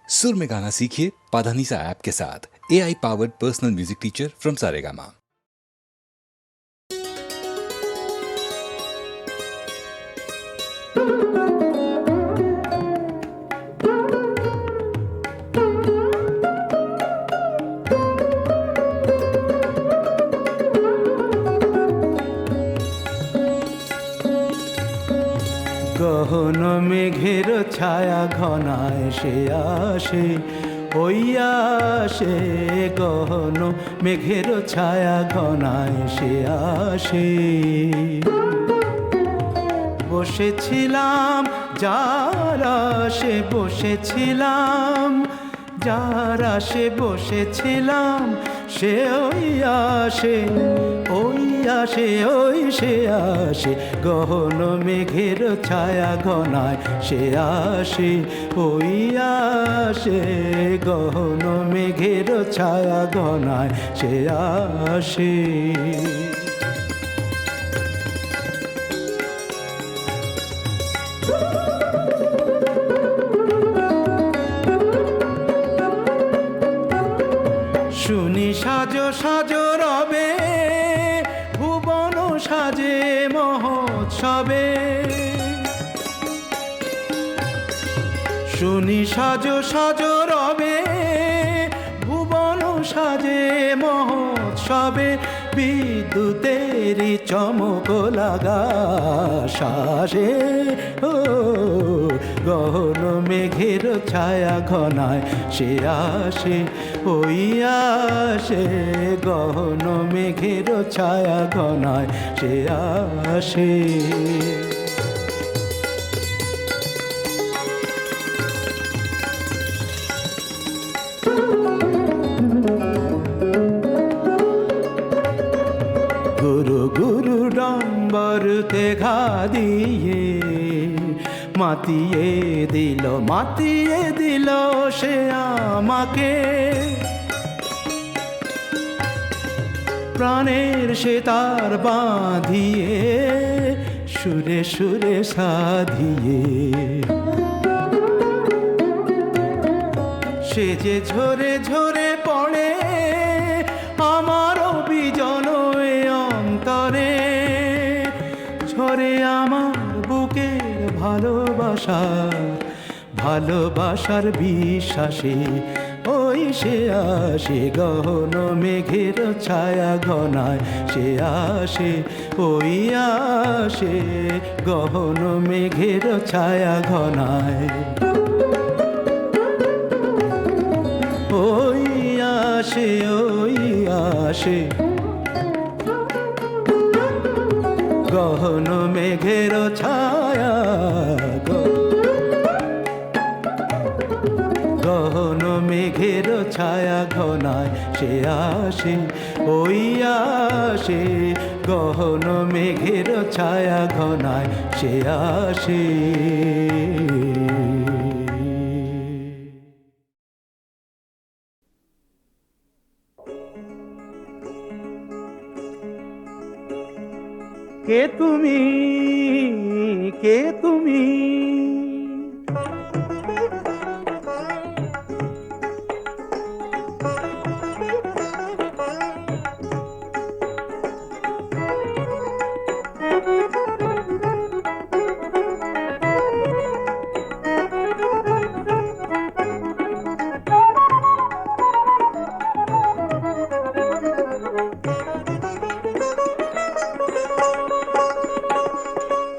सुर में गाना सीखिए पाधानीसा ऐप के साथ। AI powered personal music teacher from Saregama. গহন মেঘের ছায়া ঘনায় সে আসে, ওই আসে গহন মেঘের ছায়া ঘনায় সে আসে। বসেছিলাম যার আসে বসেছিলাম, যার আসে বসেছিলাম, সে ওই আসে ওই আসে ওই সে আসে গহন মেঘের ছায়া ঘনায় সে আসে, ওই আসে গহন মেঘের ছায়া ঘনায় সে আসে। শুনি সাজো সাজো রবে ভুবন সাজে মহোৎসবে, শুনি সাজো সাজো রবে ভুবন সাজে মহোৎসবে। বিদ্যুতেরই চমক লাগা শ্বাসে, ও গহন মেঘের ছায়া ঘনায় সে আসে, ওই আসে গহন মেঘের ছায়া ঘনায় সে আসে। গুরু গুরু ডম্বরতে ঘা দিয়ে মাতিয়ে দিল সে আমাকে। প্রাণের সে তার বাঁধিয়ে সুরে সুরে সাধিয়ে, সে যে ঝরে ঝরে পড়ে আমার বিজন অন্তরে, ঝরে আমার বুকের ভালোবাসার বিশ্বাসে, ওই সে আসে গহন মেঘের ছায়া ঘনায় সে আসে, ওই আসে গহন মেঘের ছায়া ঘনায়, ওই আসে গহন মেঘের ছায়া, গহন মেঘের ছায়া ঘনায় সে আসে, ওই আসে গহন মেঘের ছায়া ঘনায় সে আসে। কে তুমি, কে তুমি,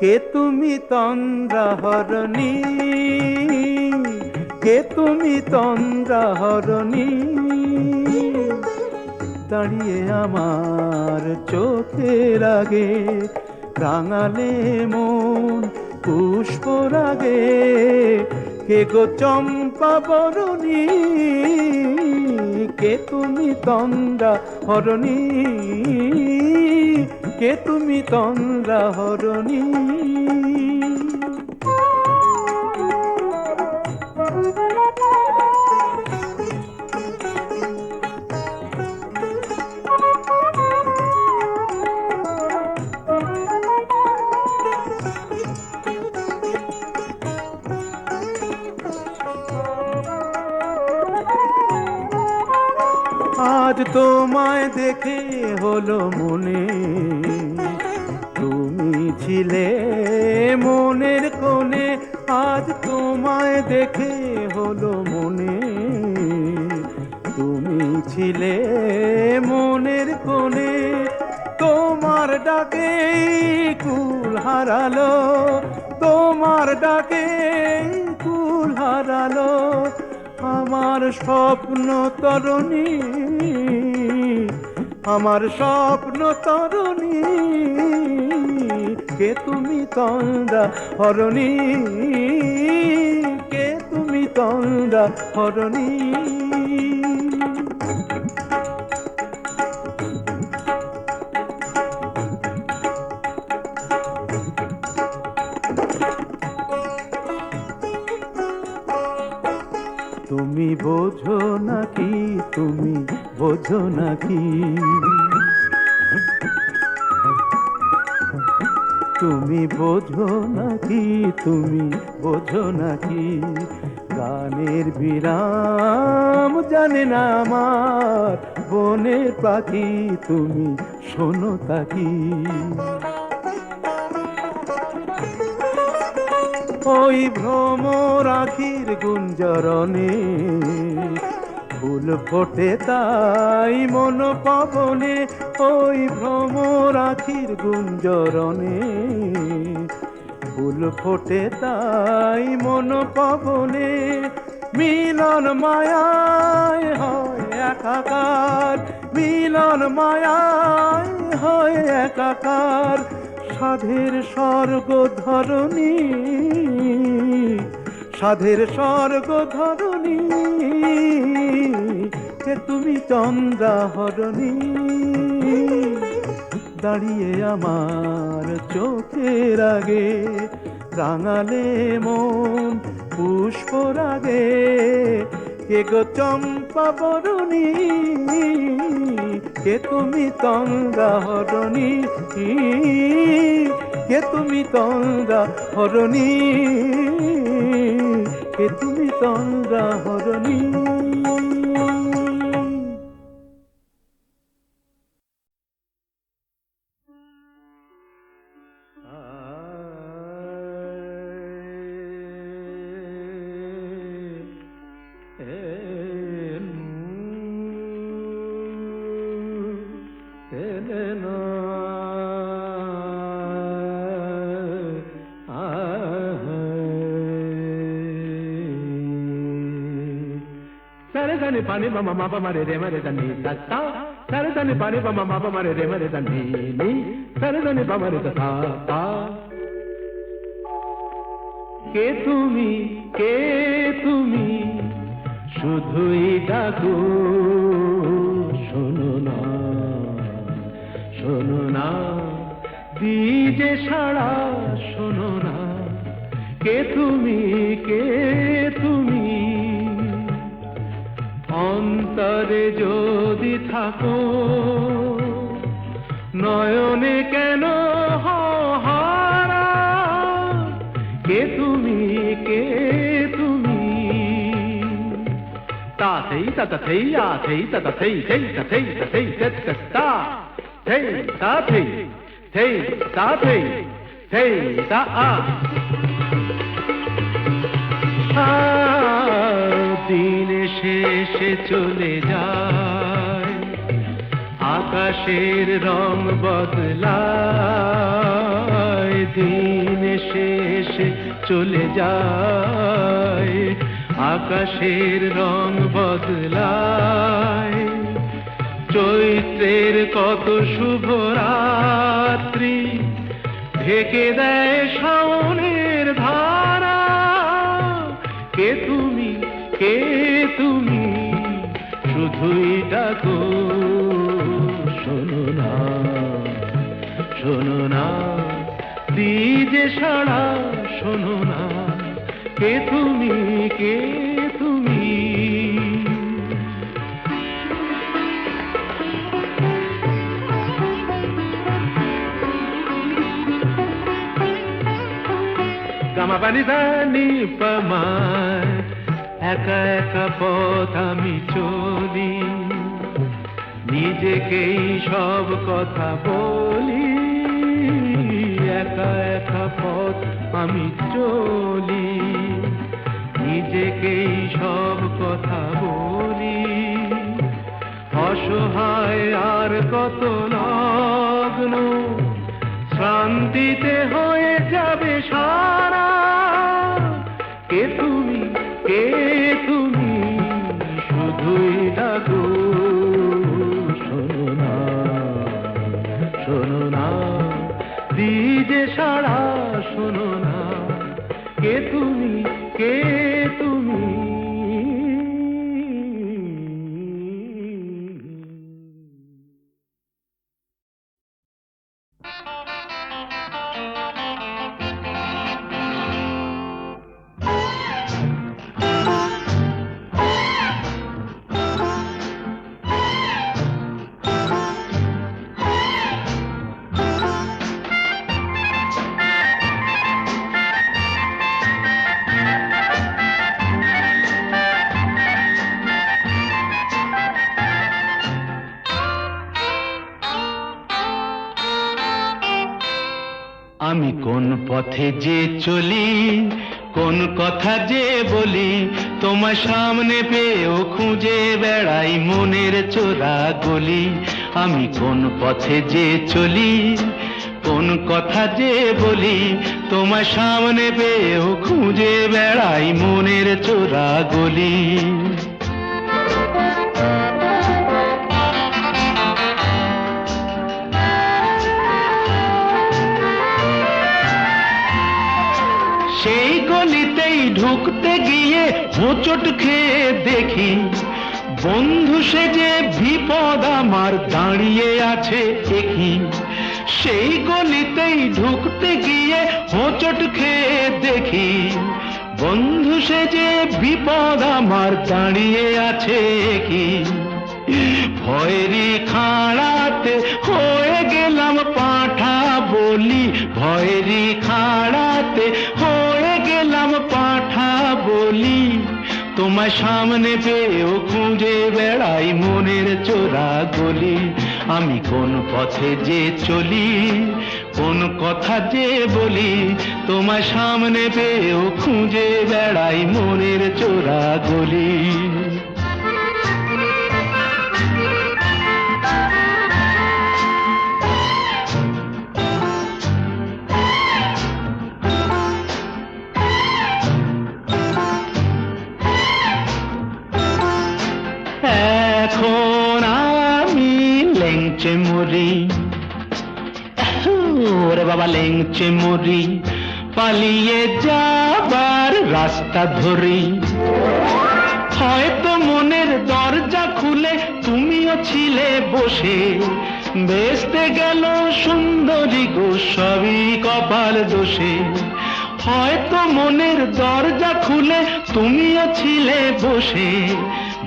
কে তুমি তন্দ্রাহরণী, কে তুমি তন্দ্রাহরণী, দাঁড়িয়ে আমার চোখের আগে রাঙালে মন পুষ্প রাগে। কে গো চম্পা বরণী, কে তুমি তন্দ্রাহরণী, কে তুমি তন্দ্রাহরণী। আজ তোমায় দেখে হলো মনে তুমি ছিলে মনের কোণে, আজ তোমায় দেখে হলো মনে তুমি ছিলে মনের কোণে। তোমার ডাকে কুল হারালো, তোমার ডাকে কুল হারালো আমার স্বপ্ন তরুণী, আমার স্বপ্ন তরুণী। কে তুমি তন্দ্রা হরণী, কে তুমি তন্দ্রা হরণী। তুমি বোঝো নাকি, তুমি বোঝো নাকি, তুমি বোঝো নাকি, তুমি বোঝো নাকি, গানের বিরাম জানে না আমার বনের পাখি, তুমি শোনো তাকি। ওই ভ্রমর আখির গুঞ্জরণে ফুল ফোটে তাই মন পবনে, ওই ভ্রমর আখির গুঞ্জরণে ফুল ফোটে তাই মন পবনে। মিলন মায়ায় হয় একাকার, মিলন মায়ায় হয় একাকার, সাধের স্বর্গ ধরণী, সাধের স্বর্গ ধরণী। কে তুমি চন্দ্রা হরণী, দাঁড়িয়ে আমার চোখের আগে রাঙালে মন পুষ্প রাগে। কে গো চম্পা বরণী, কে তুমি তন্দ্রা হরণী, কে তুমি তন্দ্রা হরণী, কে তুমি তন্দ্রা হরণী। సరదని పని మమ మప మరి రే మరి దని దత్త సరదని పని మమ మప మరి రే మరి దని ని సరదని పమరి తా తా। কে তুমি, কে তুমি শুধুই ডাকো, শোনো না, শোনো না, দিজে সাড়া শোনো না। কে তুমি, কে তুমি অন্তরে যদি থাকো, নয়নে কেন হারা। কে তুমি, কে তুমি তাতেই তাতেই আতেই তাতেই থেই তাতেই তাতেই তা থেই তাতেই থেই তাতেই থেই তা আ। দিন শেষে চলে যায়, আকাশের রং বদলায়। দিন শেষে চলে যায়, আকাশের রং বদলায়। চৈত্রের কত শুভ রাত্রি ঢেকে দেয় শাওনের ধারা। কে তুমি, কে তুমি শুধুই ডাকো, শোনো না, শোনো না, দিজে সাড়া শোনো না। কে তুমি, কে তুমি গামা পানি দানি পামায় একা একা পথ আমি চলি। নিজেকেই সব কথা বলি, একা একা পথ আমি চলি, নিজেকেই সব কথা বলি, অসহায় আর কত লগ্ন, শান্তিতে হয়ে যাবে সারা। কে তুমি, কে তুমি, শুধুই ডাকো, শোনো না, শোনো না, দিজে সারা, শোনো না, কে তুমি, কে তুমি। আমি কোন পথে যে চলি, কোন কথা যে বলি, তোমার সামনে পেয়েও খুঁজে বেড়াই মনের চোরা গলি। আমি কোন পথে যে চলি, কোন কথা যে বলি, তোমার সামনে পেয়েও খুঁজে বেড়াই মনের চোরা গলি। সেই গলিতেই ঢুকতে গিয়ে হোঁচট খেয়ে দেখি, বন্ধু সেজে বিপদ আমার দাঁড়িয়ে আছে একই। সেই গলিতেই ঢুকতে গিয়ে হোঁচট খেয়ে দেখি, বন্ধু সেজে বিপদ আমার দাঁড়িয়ে আছে কি। ভয়েরই খাড়াতে হয়ে গেলাম পাঁঠা বলি, ভয়েরই খাড়াতে হয়ে গেলাম পাঁঠা বলি, তোমার সামনে পেয়েও খুঁজে বেড়াই মনের চোরা গলি। আমি কোন পথে যে চলি, কোন কথা যে বলি, তোমার সামনে পেয়েও খুঁজে বেড়াই মনের চোরা গলি। এখন আমি লেংচে মরি, ওরে বাবা লেংচে মরি, পালিয়ে যাবার রাস্তা ধরি। হয়তো মনের দরজা খুলে তুমিও ছিলে বসে, বেসতে গেল সুন্দরী গো সবই কপাল দোষে। হয়তো মনের দরজা খুলে তুমিও ছিলে বসে,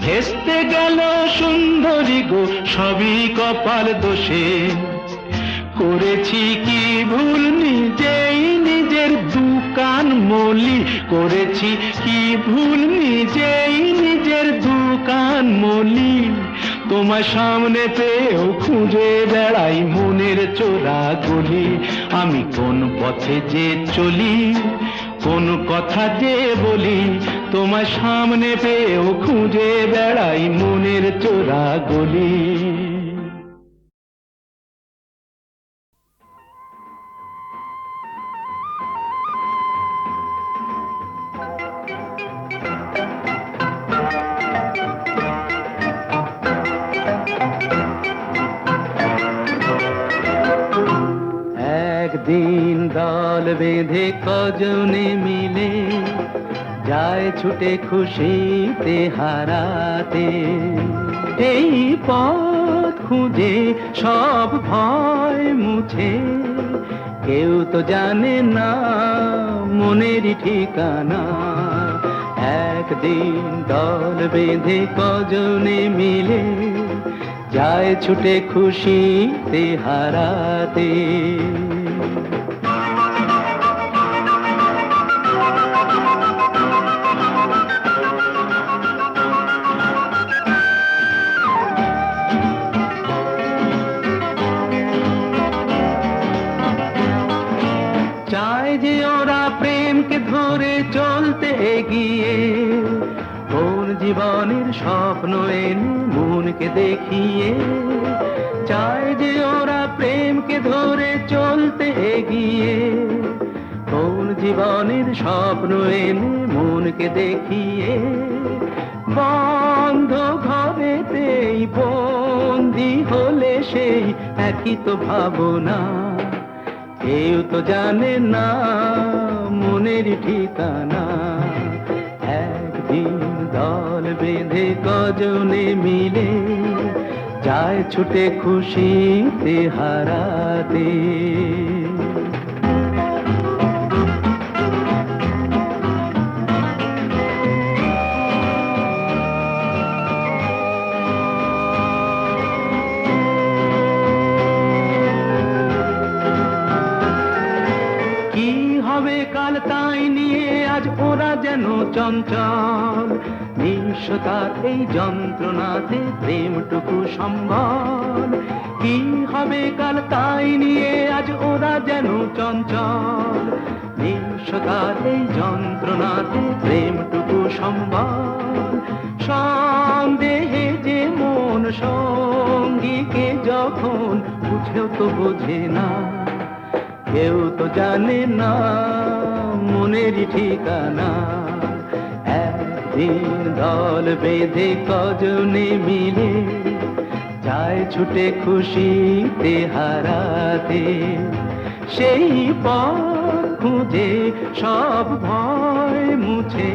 ভেস্তে গেল সুন্দরী গো সবই কপাল দোষে। করেছি কি ভুল নিজেই নিজের দোকান মলি, করেছি কি ভুল নিজেই নিজের দোকান মলি, তোমার সামনে পেয়েও খুঁজে বেড়াই মনের চোরা গলি। আমি কোন পথে যে চলি, কোন কথা যে বলি, তোমার সামনে পেয়েও খুঁজে বেড়াই মনের চোরা গলি। একদিন দল বেঁধে কজনে মিলে যায় ছুটে খুশিতে হারাতে। এই পথ খুঁজে সব ভয় মুছে, কেউ তো জানে না মনেরই ঠিকানা। একদিন দল বেঁধে কজনে মিলে যায় ছুটে খুশিতে হারাতে। জীবনের স্বপ্ন এনে মনকে দেখিয়ে চায় যে ওরা প্রেমকে ধরে চলতে এগিয়ে। কোন জীবনের স্বপ্ন এনে মনকে দেখিয়ে বন্ধ ঘরেতেই বন্দি হলে সেই একই তো ভাবনা। কেউ তো জানে না মনের ঠিকানা। একদিন দল বেঁধে কজনে মিলে যায় ছুটে খুশিতে হারাতে। কি হবে কাল তাই নিয়ে আজ ওরা যেন চঞ্চল। নিঃস্বতার এই যন্ত্রণাতে প্রেমটুকু সম্বল। কি হবে কাল তাই নিয়ে আজ ওরা যেন চঞ্চল। নিঃস্বতার এই যন্ত্রণাতে প্রেমটুকু সম্বল। সন্দেহে যে মন সঙ্গীকে যখন বুঝেও তো বোঝে না। কেউ তো জানে না মনের ঠিকানা। একদিন দল বেঁধে কজনে মিলে যায় ছুটে খুশিতে হারাতে। সেই পথ খুঁজে সব ভয় মুছে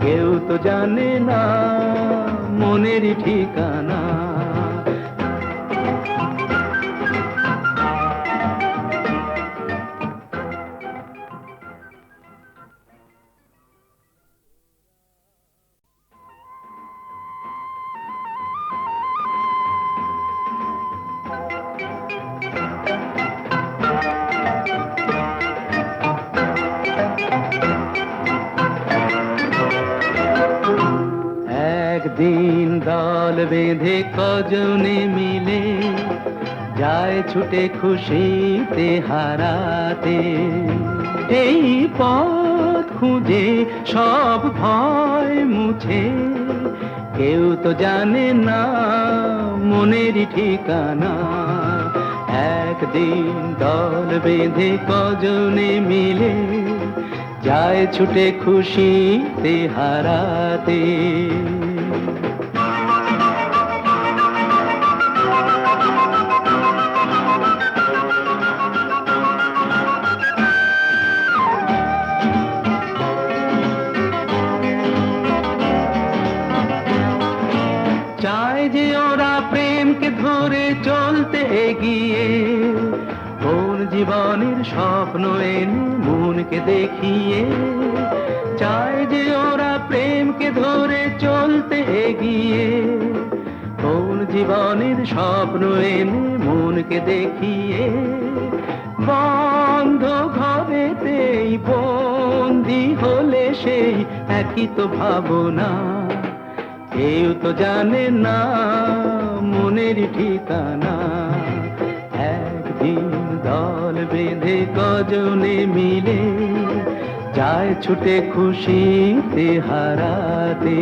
কেউ তো জানে না মনের ঠিকানা। একদিন দল বেঁধে কজনে মিলে যায় ছুটে খুশিতে হারাতে। এই পথ খুঁজে সব ভয় মুছে কেউ তো জানে না মনের ঠিকানা। একদিন দল বেঁধে কজনে মিলে যায় ছুটে খুশিতে হারাতে। চায় যে ওরা প্রেমকে ধরে চলতে এগিয়ে। কোন জীবনের স্বপ্ন এনে মনকে দেখিয়ে চায় যে ওরা প্রেমকে ধরে চলতে এগিয়ে। কোন জীবনের স্বপ্ন এনে মনকে দেখিয়ে বন্ধ ঘরেতেই বন্দি হলে সেই একই তো ভাবনা। কেউ তো জানে না মনের ঠিকানা। একদিন দল বেঁধে কজনে মিলে যায় ছুটে খুশিতে হারাতে।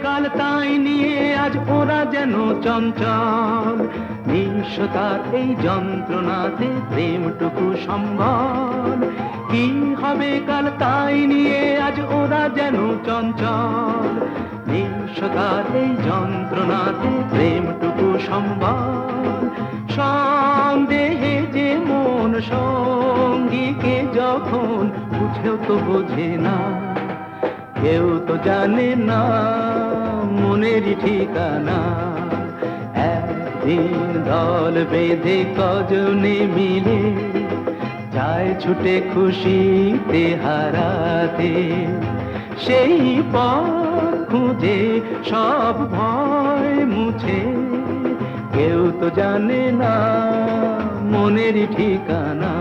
কাল তাই নিয়ে আজ ওরা যেন চঞ্চল। নিঃস্বতার এই যন্ত্রণাতে প্রেমটুকু সম্বল। কি হবে কাল তাই নিয়ে আজ ওরা যেন চঞ্চল। নিঃস্বতার এই যন্ত্রণাতে প্রেমটুকু সম্বল। সন্দেহে যে মন সঙ্গীকে যখন বুঝেও তো বোঝে না। কেউ তো জানে না মনের ঠিকানা। একদিন দল বেঁধে কজনে মিলে যায় ছুটে খুশিতে হারাতে। সেই পথ খুঁজে সব ভয় মুছে কেউ তো জানে না মনের ঠিকানা।